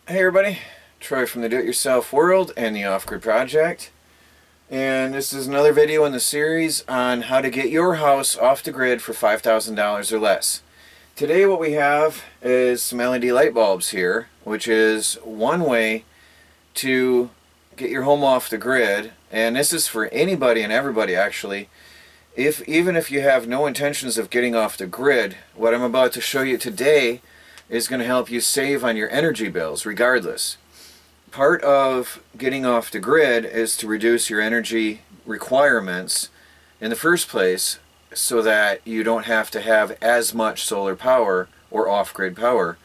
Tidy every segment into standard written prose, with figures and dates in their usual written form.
Hey everybody, Troy from the Do-It-Yourself World and the OffGrid Project. And this is another video in the series on how to get your house off the grid for $5,000 or less. Today what we have is some LED light bulbs here, which is one way to get your home off the grid. And this is for anybody and everybody actually. Even if you have no intentions of getting off the grid, what I'm about to show you today is going to help you save on your energy bills regardless. Part of getting off the grid is to reduce your energy requirements in the first place so that you don't have to have as much solar power or off-grid power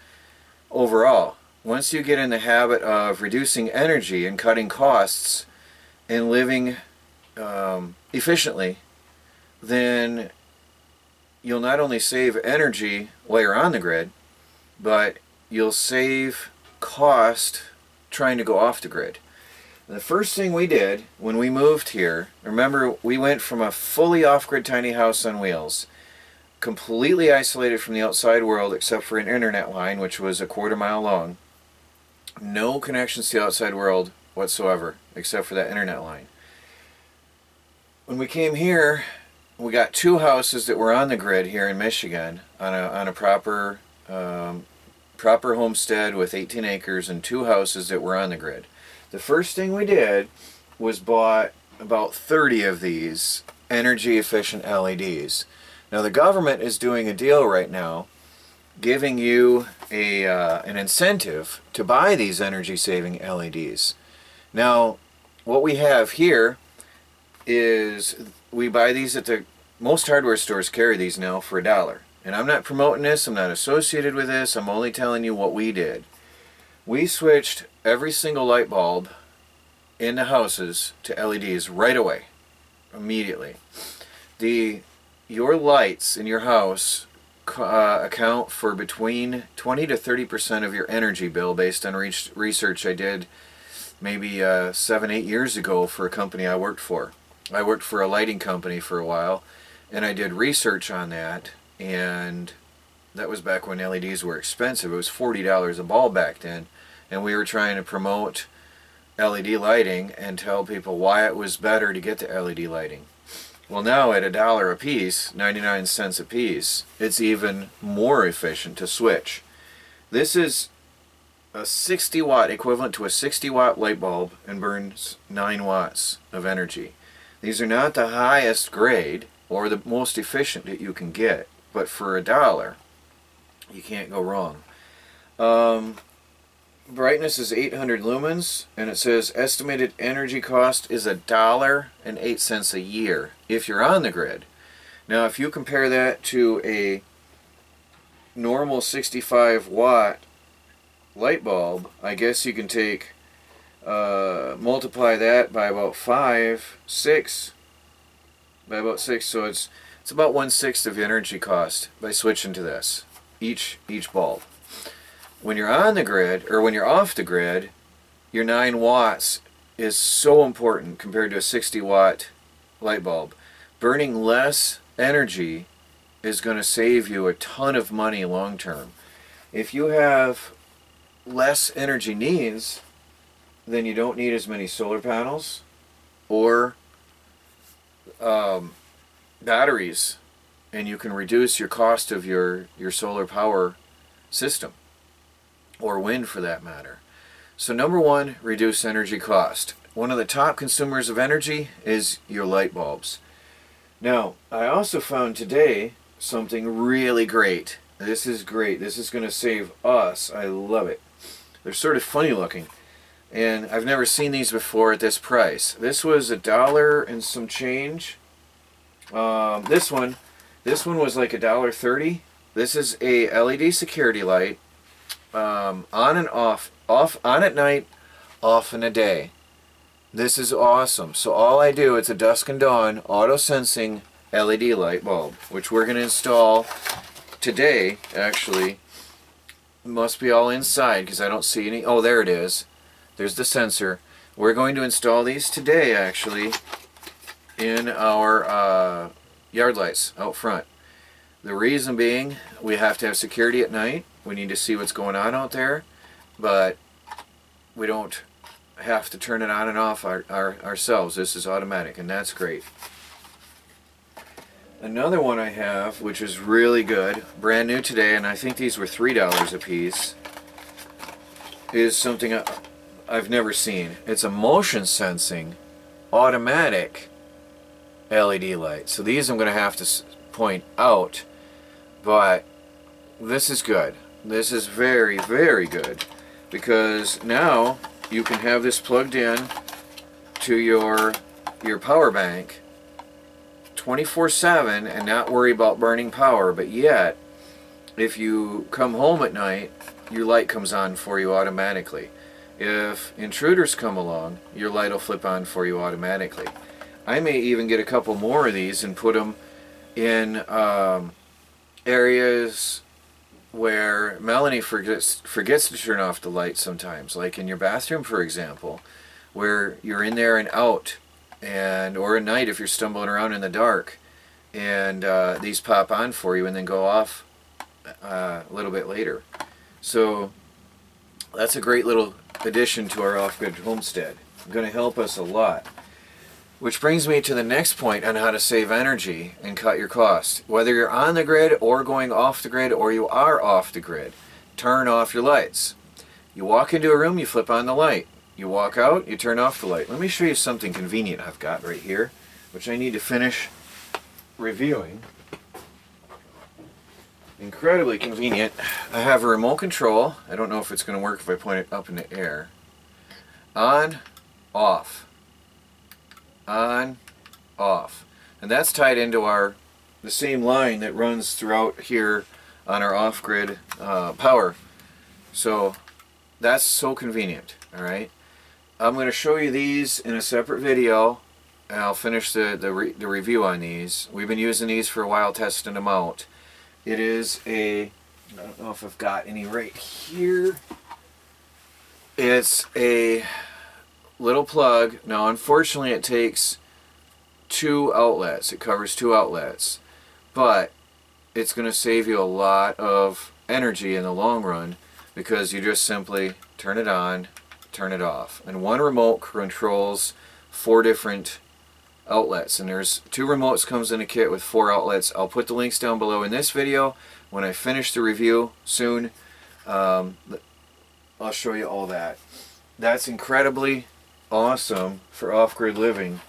overall. Once you get in the habit of reducing energy and cutting costs and living efficiently, then you'll not only save energy while you're on the grid, but you'll save cost trying to go off the grid. And the first thing we did when we moved here, remember we went from a fully off-grid tiny house on wheels, completely isolated from the outside world except for an internet line which was a quarter-mile long. No connections to the outside world whatsoever except for that internet line. When we came here, we got two houses that were on the grid here in Michigan on a proper homestead with 18 acres and two houses that were on the grid. The first thing we did was bought about 30 of these energy efficient LEDs. Now the government is doing a deal right now giving you an incentive to buy these energy saving LEDs. Now what we have here is we buy these at most hardware stores carry these now for $1. And I'm not promoting this, I'm not associated with this, I'm only telling you what we did. We switched every single light bulb in the houses to LEDs right away, immediately. Your lights in your house account for between 20 to 30% of your energy bill based on research I did maybe 7-8 years ago for a company I worked for. I worked for a lighting company for a while and I did research on that. And that was back when LEDs were expensive. It was $40 a bulb back then, and we were trying to promote LED lighting and tell people why it was better to get the LED lighting. Well, now at $1 a piece, 99 cents a piece, it's even more efficient to switch. This is a 60 watt, equivalent to a 60 watt light bulb, and burns 9 watts of energy. These are not the highest grade or the most efficient that you can get, but for $1 you can't go wrong. Brightness is 800 lumens, and it says estimated energy cost is $1.08 a year if you're on the grid. Now if you compare that to a normal 65 watt light bulb, I guess you can take multiply that by about 6, so it's about 1/6 of the energy cost by switching to this, each bulb. When you're on the grid, or when you're off the grid, your 9 watts is so important compared to a 60 watt light bulb. Burning less energy is going to save you a ton of money long term. If you have less energy needs, then you don't need as many solar panels or batteries, and you can reduce your cost of your solar power system, or wind for that matter. So number one, reduce energy cost. One of the top consumers of energy is your light bulbs. Now I also found today something really great. This is great. This is going to save us. I love it. They're sort of funny looking, and I've never seen these before at this price. This was $1 and some change. This one was like $1.30. This is a LED security light, on and off on at night, off in the day. This is awesome. So all I do, it's a dusk and dawn auto sensing LED light bulb, which we're going to install today. Actually, it must be all inside because I don't see any. Oh, there it is. There's the sensor. We're going to install these today actually in our yard lights out front. The reason being, we have to have security at night. We need to see what's going on out there. But we don't have to turn it on and off ourselves. This is automatic, and that's great. Another one I have, which is really good, brand new today, and I think these were $3 a piece, is something I've never seen. It's a motion sensing automatic LED light. So these I'm going to have to point out, but this is good. This is very, very good, because now you can have this plugged in to your power bank 24/7 and not worry about burning power. But yet, if you come home at night, your light comes on for you automatically. If intruders come along, your light will flip on for you automatically. I may even get a couple more of these and put them in areas where Melanie forgets to turn off the light sometimes, like in your bathroom, for example, where you're in there and out, or at night if you're stumbling around in the dark, and these pop on for you and then go off a little bit later. So that's a great little addition to our off-grid homestead. It's going to help us a lot. Which brings me to the next point on how to save energy and cut your costs. Whether you're on the grid or going off the grid, or you are off the grid, turn off your lights. You walk into a room, you flip on the light. You walk out, you turn off the light. Let me show you something convenient I've got right here, which I need to finish reviewing. Incredibly convenient. I have a remote control. I don't know if it's going to work if I point it up in the air. On, off. On, off. And that's tied into the same line that runs throughout here on our off-grid power. So that's so convenient. Alright, I'm going to show you these in a separate video, and I'll finish the review on these. We've been using these for a while, testing them out. It is I don't know if I've got any right here. It's a little plug. Now unfortunately it takes 2 outlets. It covers 2 outlets, but it's going to save you a lot of energy in the long run, because you just simply turn it on, turn it off, and one remote controls 4 different outlets, and there's 2 remotes comes in a kit with 4 outlets. I'll put the links down below in this video. When I finish the review soon, I'll show you all that. That's incredibly awesome for off-grid living,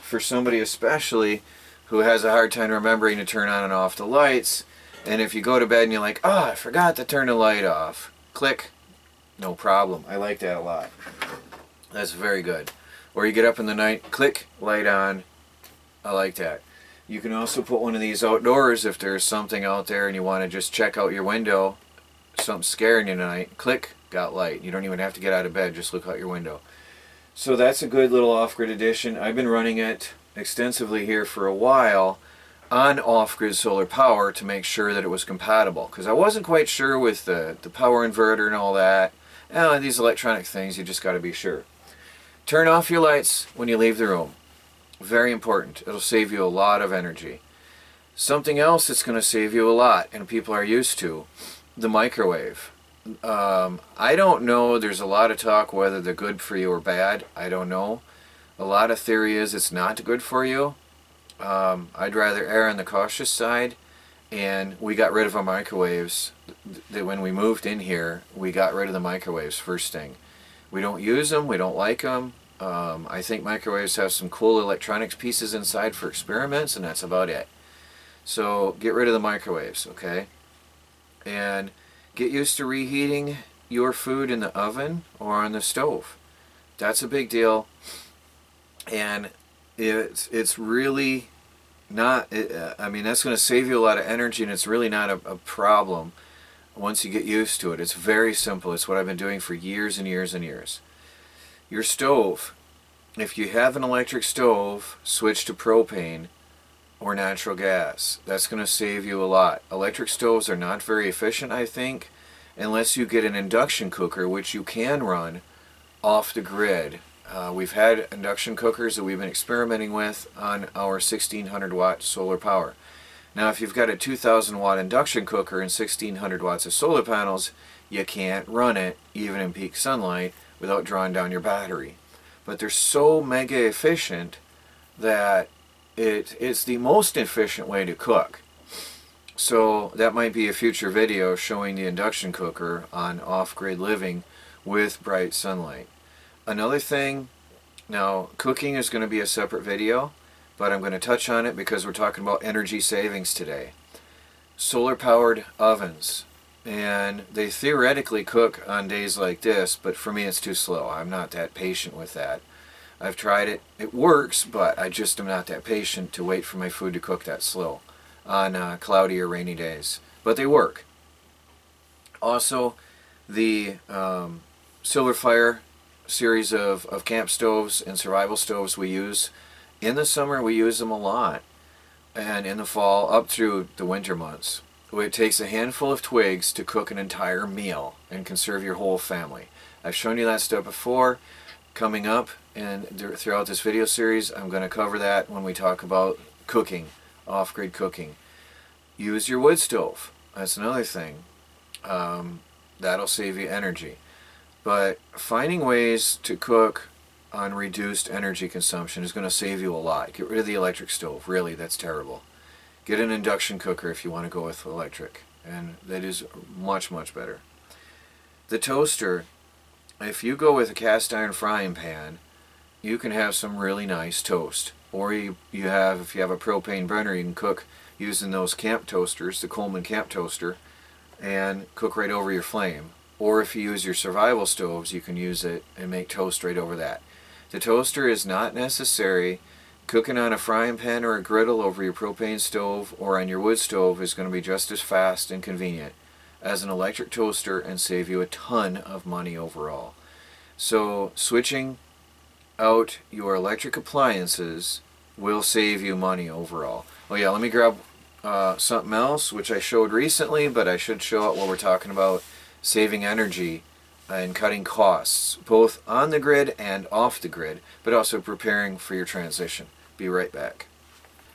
for somebody especially who has a hard time remembering to turn on and off the lights. And if you go to bed and you're like, oh, I forgot to turn the light off, click, no problem. I like that a lot. That's very good. Or you get up in the night, click, light on. I like that. You can also put one of these outdoors if there's something out there and you want to just check out your window, something scaring you tonight, click, got light. You don't even have to get out of bed, just look out your window. So that's a good little off-grid addition. I've been running it extensively here for a while on off-grid solar power to make sure that it was compatible, because I wasn't quite sure with the power inverter and all that. These electronic things, you just got to be sure. Turn off your lights when you leave the room. Very important. It'll save you a lot of energy. Something else that's going to save you a lot, and people are used to, the microwave. I don't know, there's a lot of talk whether they're good for you or bad. I don't know. A lot of theory is it's not good for you. I'd rather err on the cautious side, and we got rid of our microwaves. When we moved in here, we got rid of the microwaves first thing. We don't use them, we don't like them. I think microwaves have some cool electronics pieces inside for experiments, and that's about it. So get rid of the microwaves, okay? And get used to reheating your food in the oven or on the stove. That's a big deal, and it's really not, I mean, that's going to save you a lot of energy, and it's really not a problem once you get used to it. It's very simple. It's what I've been doing for years and years and years. Your stove, if you have an electric stove, switch to propane or natural gas. That's going to save you a lot. Electric stoves are not very efficient, I think, unless you get an induction cooker, which you can run off the grid. We've had induction cookers that we've been experimenting with on our 1600 watt solar power. Now if you've got a 2000 watt induction cooker and 1600 watts of solar panels, you can't run it even in peak sunlight without drawing down your battery. But they're so mega efficient that it's the most efficient way to cook. So that might be a future video showing the induction cooker on off-grid living with bright sunlight. Another thing, now cooking is going to be a separate video, but I'm going to touch on it because we're talking about energy savings today. Solar powered ovens, and they theoretically cook on days like this, but for me it's too slow. I'm not that patient with that. I've tried it, it works, but I just am not that patient to wait for my food to cook that slow on cloudy or rainy days, but they work. Also, the Silver Fire series of camp stoves and survival stoves we use. In the summer we use them a lot, and in the fall up through the winter months. It takes a handful of twigs to cook an entire meal and can serve your whole family. I've shown you that stuff before. Coming up and throughout this video series, I'm going to cover that when we talk about cooking, off-grid cooking. Use your wood stove. That's another thing. That'll save you energy. But finding ways to cook on reduced energy consumption is going to save you a lot. Get rid of the electric stove. Really, that's terrible. Get an induction cooker if you want to go with electric, and that is much, much better. The toaster, if you go with a cast iron frying pan, you can have some really nice toast. Or if you have a propane burner, you can cook using those camp toasters, the Coleman camp toaster, and cook right over your flame. Or if you use your survival stoves, you can use it and make toast right over that. The toaster is not necessary. Cooking on a frying pan or a griddle over your propane stove or on your wood stove is going to be just as fast and convenient as an electric toaster and save you a ton of money overall. So switching out your electric appliances will save you money overall. Oh yeah, let me grab something else which I showed recently, but I should show it while we're talking about saving energy and cutting costs, both on the grid and off the grid, but also preparing for your transition. Be right back.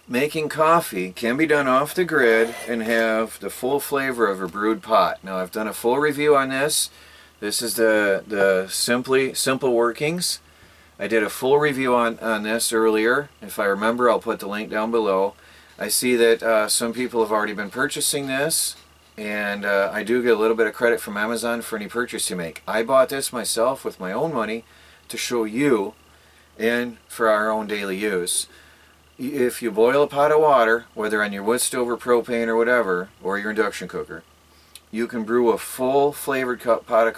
Making coffee can be done off the grid and have the full flavor of a brewed pot. Now I've done a full review on this. This is the simple workings. I did a full review on this earlier. If I remember, I'll put the link down below. I see that some people have already been purchasing this, and I do get a little bit of credit from Amazon for any purchase you make. I bought this myself with my own money to show you and for our own daily use. If you boil a pot of water, whether on your wood stove or propane or whatever, or your induction cooker, you can brew a full flavored pot of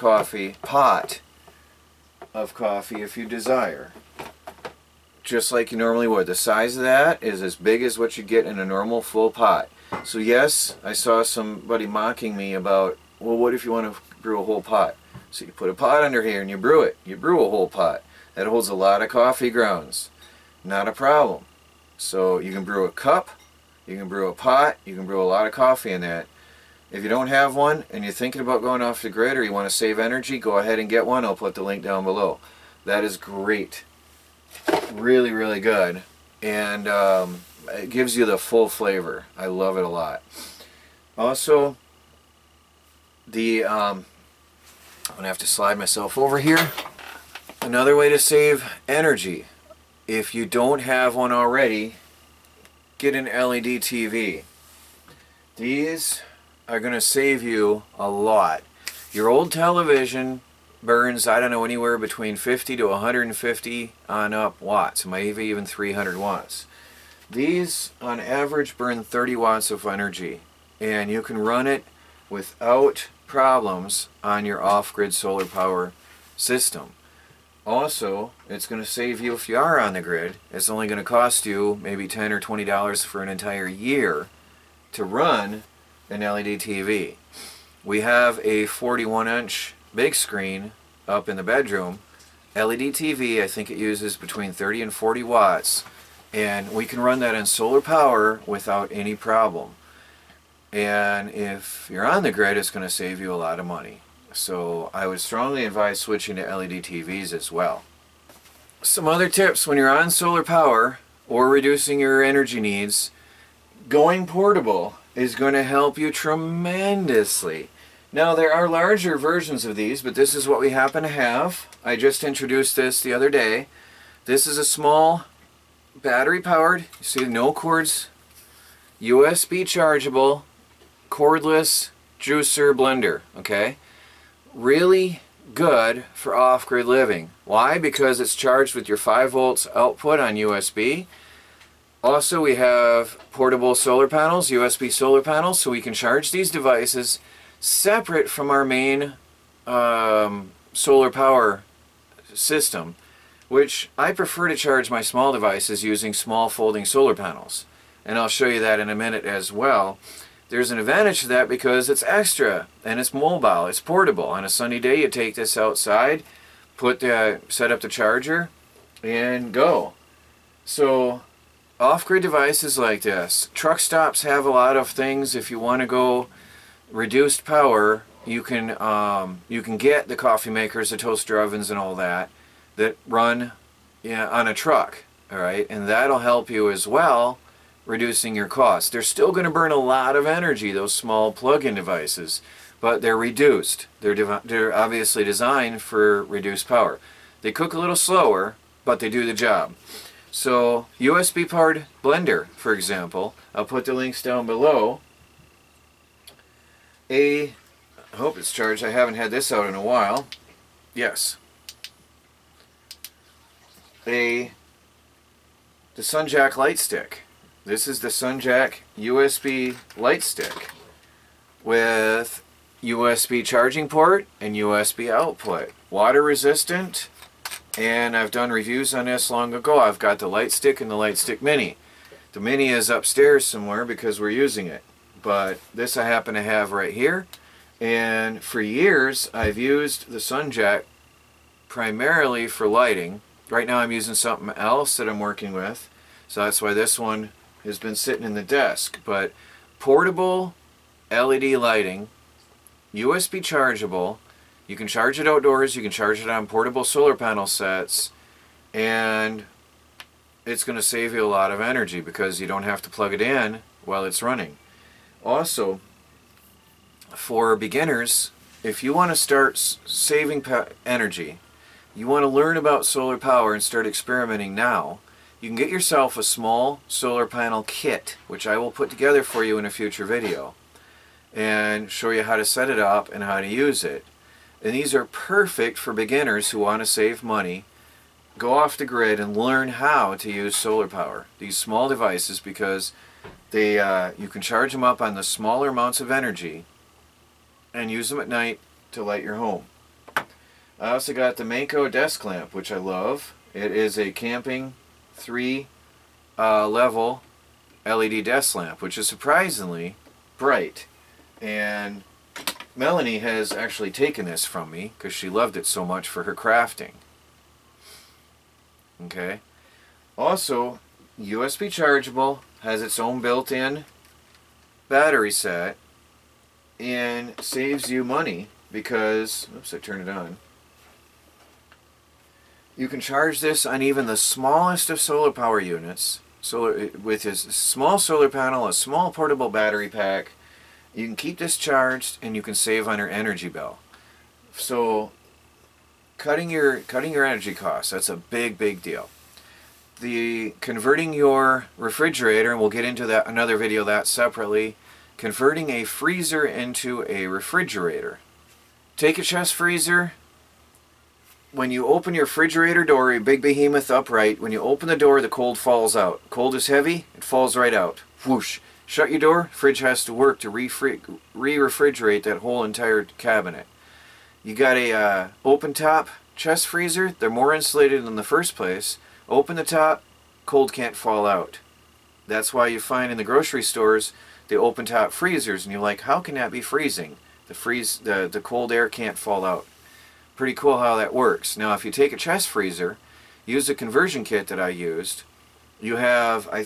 coffee if you desire, just like you normally would. The size of that is as big as what you get in a normal full pot. So yes, I saw somebody mocking me about, well, what if you want to brew a whole pot? So you put a pot under here and you brew it. You brew a whole pot. That holds a lot of coffee grounds. Not a problem. So you can brew a cup, you can brew a pot, you can brew a lot of coffee in that. If you don't have one and you're thinking about going off the grid or you want to save energy, go ahead and get one. I'll put the link down below. That is great. Really, really good. And it gives you the full flavor. I love it a lot. Also, I'm going to have to slide myself over here. Another way to save energy, if you don't have one already, get an LED TV. These are going to save you a lot. Your old television burns, I don't know, anywhere between 50 to 150 on up watts, maybe even 300 watts. These on average burn 30 watts of energy, and you can run it without problems on your off-grid solar power system. Also, it's going to save you if you are on the grid. It's only going to cost you maybe $10 or $20 for an entire year to run an LED TV. We have a 41-inch big screen up in the bedroom. LED TV, I think it uses between 30 and 40 watts, and we can run that in solar power without any problem. And if you're on the grid, it's going to save you a lot of money. So I would strongly advise switching to LED TVs as well. Some other tips when you're on solar power or reducing your energy needs, going portable is going to help you tremendously. Now there are larger versions of these, but this is what we happen to have. I just introduced this the other day. This is a small battery powered, you see no cords, USB chargeable, cordless juicer blender, okay? Really good for off-grid living. Why? Because it's charged with your 5 volts output on USB. Also, we have portable solar panels, USB solar panels, so we can charge these devices separate from our main solar power system, which I prefer to charge my small devices using small folding solar panels. And I'll show you that in a minute as well. There's an advantage to that because it's extra and it's mobile, it's portable. On a sunny day you take this outside, set up the charger, and go. So off-grid devices like this. Truck stops have a lot of things. If you want to go reduced power, you can get the coffee makers, the toaster ovens, and all that run on a truck. All right, and that'll help you as well, reducing your costs. They're still going to burn a lot of energy, those small plug-in devices, but they're reduced. They're obviously designed for reduced power. They cook a little slower, but they do the job. So USB powered blender, for example, I'll put the links down below. I hope it's charged. I haven't had this out in a while. Yes. The Sunjack light stick. This is the Sunjack USB light stick with USB charging port and USB output. Water resistant, and I've done reviews on this long ago. I've got the light stick and the light stick mini. The mini is upstairs somewhere because we're using it, but this I happen to have right here. And for years I've used the Sunjack primarily for lighting. Right now I'm using something else that I'm working with, so that's why this one has been sitting in the desk. But portable LED lighting, USB chargeable, you can charge it outdoors, you can charge it on portable solar panel sets, and it's going to save you a lot of energy because you don't have to plug it in while it's running. Also, for beginners, if you want to start saving energy, you want to learn about solar power and start experimenting now, you can get yourself a small solar panel kit, which I will put together for you in a future video, and show you how to set it up and how to use it. And these are perfect for beginners who want to save money, go off the grid, and learn how to use solar power. These small devices, because you can charge them up on the smaller amounts of energy and use them at night to light your home. I also got the Mako desk lamp, which I love. It is a camping 3-level LED desk lamp, which is surprisingly bright. And Melanie has actually taken this from me because she loved it so much for her crafting. Okay. Also, USB chargeable, has its own built-in battery set, and saves you money because, oops, I turned it on. You can charge this on even the smallest of solar power units. With his small solar panel, a small portable battery pack, you can keep this charged and you can save on your energy bill. So cutting your energy costs, that's a big deal. Converting your refrigerator, and we'll get into that another video that separately, converting a freezer into a refrigerator. Take a chest freezer. When you open your refrigerator door, a big behemoth upright, when you open the door, the cold falls out. Cold is heavy, it falls right out. Whoosh. Shut your door, fridge has to work to re-refrigerate that whole entire cabinet. You got a open top chest freezer, they're more insulated in the first place. Open the top, cold can't fall out. That's why you find in the grocery stores the open top freezers, and you're like, how can that be freezing? The cold air can't fall out. Pretty cool how that works. Now if you take a chest freezer, use the conversion kit that I used, you have, I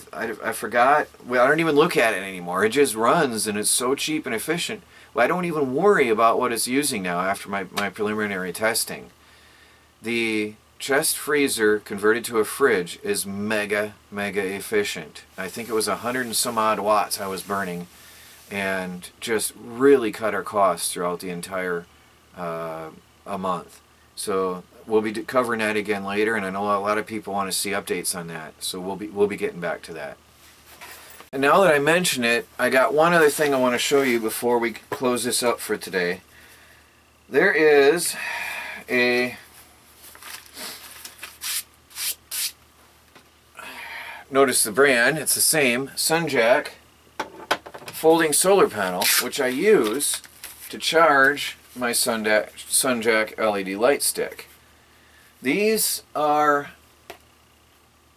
forgot, well, I don't even look at it anymore. It just runs and it's so cheap and efficient. Well, I don't even worry about what it's using now after my preliminary testing. The chest freezer converted to a fridge is mega efficient. I think it was 100 and some odd watts I was burning, and just really cut our costs throughout the entire a month. So we'll be covering that again later, and I know a lot of people want to see updates on that, so we'll be getting back to that. And now that I mention it, I got one other thing I want to show you before we close this up for today. There is a notice the brand, it's the same Sunjack folding solar panel, which I use to charge my Sunjack LED light stick. These are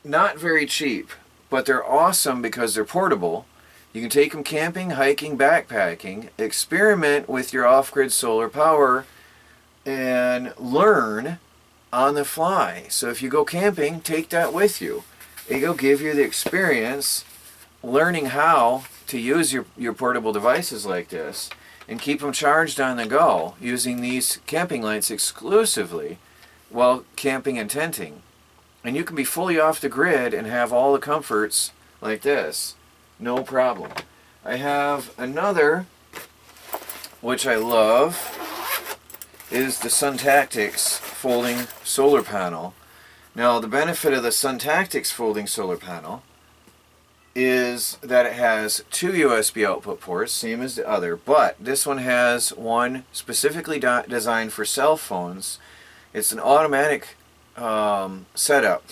not very cheap, but they're awesome because they're portable. You can take them camping, hiking, backpacking, experiment with your off-grid solar power, and learn on the fly. So if you go camping, take that with you. It'll give you the experience learning how to use your portable devices like this and keep them charged on the go using these camping lights exclusively while camping and tenting. And you can be fully off the grid and have all the comforts like this. No problem. I have another, which I love, is the Suntactics folding solar panel. Now the benefit of the Suntactics folding solar panel is that it has 2 USB output ports, same as the other, but this one has one specifically designed for cell phones. It's an automatic setup.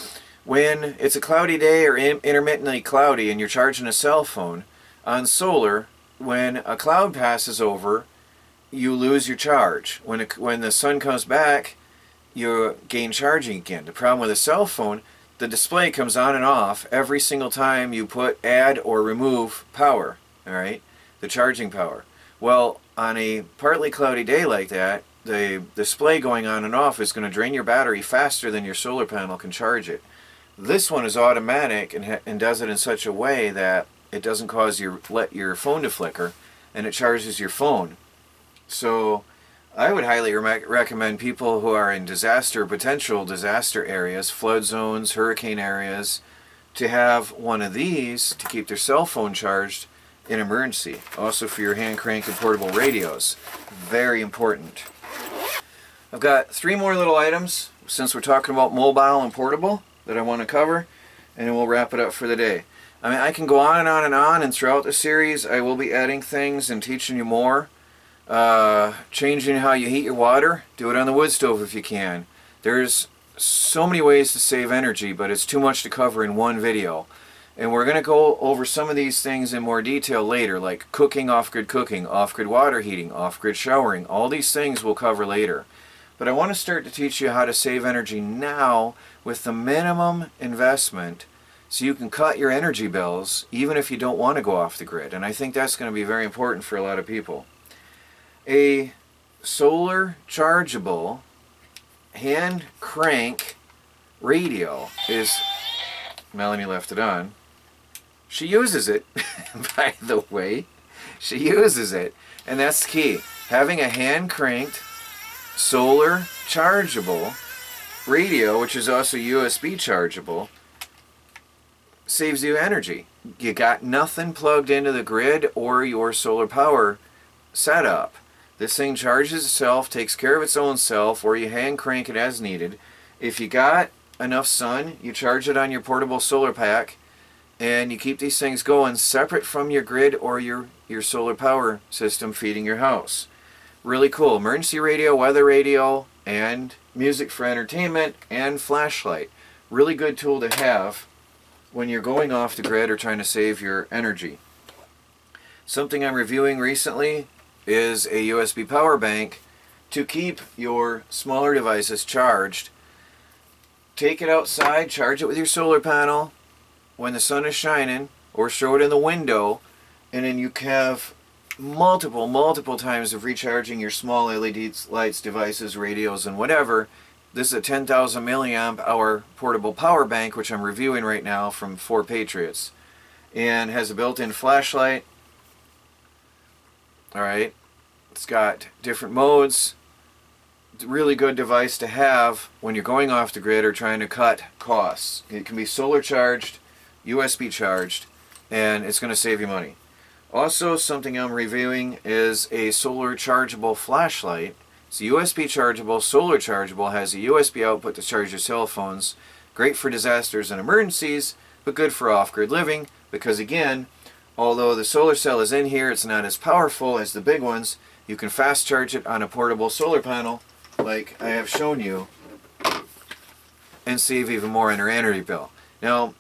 When it's a cloudy day or intermittently cloudy and you're charging a cell phone on solar, when a cloud passes over, you lose your charge. When the sun comes back, you gain charging again. The problem with a cell phone, the display comes on and off every single time you add or remove power, all right, the charging power. Well, on a partly cloudy day like that, the display going on and off is going to drain your battery faster than your solar panel can charge it. This one is automatic and does it in such a way that it doesn't cause your phone to flicker, and it charges your phone. So I would highly recommend people who are in potential disaster areas, flood zones, hurricane areas, to have one of these to keep their cell phone charged in emergency. Also for your hand crank and portable radios. Very important. I've got 3 more little items, since we're talking about mobile and portable, that I want to cover, and then we'll wrap it up for the day. I mean, I can go on and on and on, and throughout the series I will be adding things and teaching you more. Changing how you heat your water. Do it on the wood stove if you can. There's so many ways to save energy, but it's too much to cover in one video. And we're going to go over some of these things in more detail later, like cooking, off-grid water heating, off-grid showering. All these things we'll cover later. But I want to start to teach you how to save energy now with the minimum investment, so you can cut your energy bills even if you don't want to go off the grid. And I think that's going to be very important for a lot of people. A solar chargeable hand crank radio is, Melanie left it on. She uses it, by the way. She uses it, and that's the key. Having a hand cranked solar chargeable radio, which is also USB chargeable, saves you energy. You got nothing plugged into the grid or your solar power setup. This thing charges itself, takes care of its own self, or you hand crank it as needed. If you got enough sun, you charge it on your portable solar pack, and you keep these things going separate from your grid or your solar power system feeding your house. Really cool. Emergency radio, weather radio, and music for entertainment, and flashlight. Really good tool to have when you're going off the grid or trying to save your energy. Something I'm reviewing recently is a USB power bank to keep your smaller devices charged. Take it outside, charge it with your solar panel when the sun is shining, or show it in the window, and then you have multiple times of recharging your small LED lights, devices, radios, and whatever. This is a 10,000 milliamp hour portable power bank, which I'm reviewing right now from 4 Patriots, and has a built-in flashlight. Alright, it's got different modes. It's a really good device to have when you're going off the grid or trying to cut costs. It can be solar charged, USB charged, and it's going to save you money. Also, something I'm reviewing is a solar chargeable flashlight. It's USB chargeable, solar chargeable, has a USB output to charge your cell phones. Great for disasters and emergencies, but good for off-grid living because, again, although the solar cell is in here, it's not as powerful as the big ones. You can fast charge it on a portable solar panel like I have shown you and save even more on your energy bill. Now,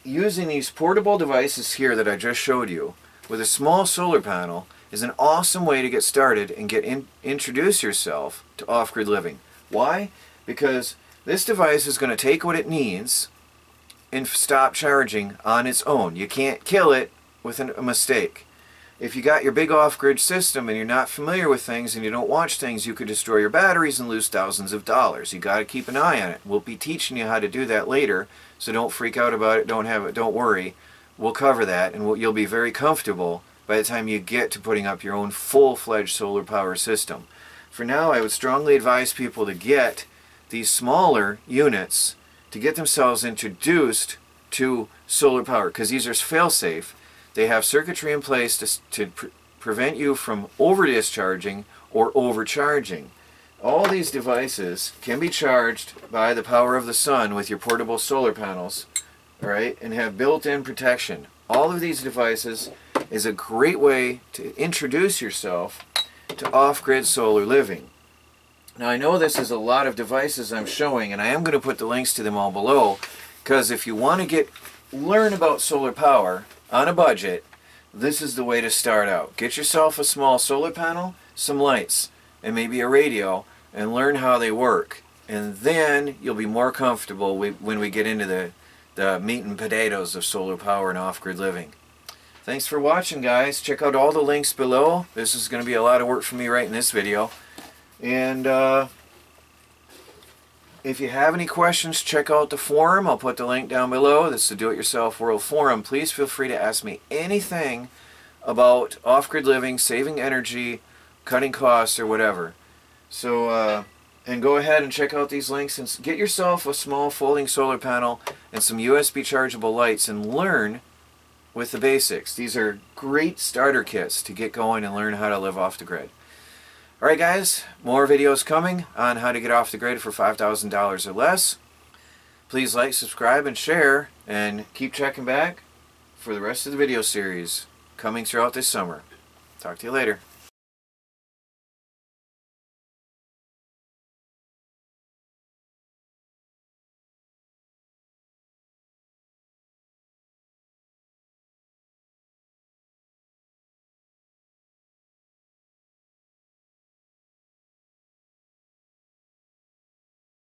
using these portable devices here that I just showed you with a small solar panel is an awesome way to get started and introduce yourself to off-grid living. Why? Because this device is going to take what it needs and stop charging on its own. You can't kill it with a mistake. If you got your big off-grid system and you're not familiar with things and you don't watch things, you could destroy your batteries and lose thousands of dollars. You got to keep an eye on it. We'll be teaching you how to do that later, so don't freak out about it. Don't worry. We'll cover that, and you'll be very comfortable by the time you get to putting up your own full-fledged solar power system. For now, I would strongly advise people to get these smaller units to get themselves introduced to solar power, because these are fail-safe. They have circuitry in place to prevent you from over-discharging or overcharging. All these devices can be charged by the power of the sun with your portable solar panels, right, and have built-in protection. All of these devices is a great way to introduce yourself to off-grid solar living. Now, I know this is a lot of devices I'm showing, and I am going to put the links to them all below, because if you want to learn about solar power on a budget, this is the way to start out. Get yourself a small solar panel, some lights, and maybe a radio, and learn how they work. And then you'll be more comfortable when we get into the meat and potatoes of solar power and off-grid living. Thanks for watching, guys. Check out all the links below. This is going to be a lot of work for me right in this video. And if you have any questions, check out the forum. I'll put the link down below. This is the Do-It-Yourself World Forum. Please feel free to ask me anything about off-grid living, saving energy, cutting costs, or whatever. So, and go ahead and check out these links and get yourself a small folding solar panel and some USB chargeable lights and learn with the basics. These are great starter kits to get going and learn how to live off the grid. Alright guys, more videos coming on how to get off the grid for $5,000 or less. Please like, subscribe, and share, and keep checking back for the rest of the video series coming throughout this summer. Talk to you later.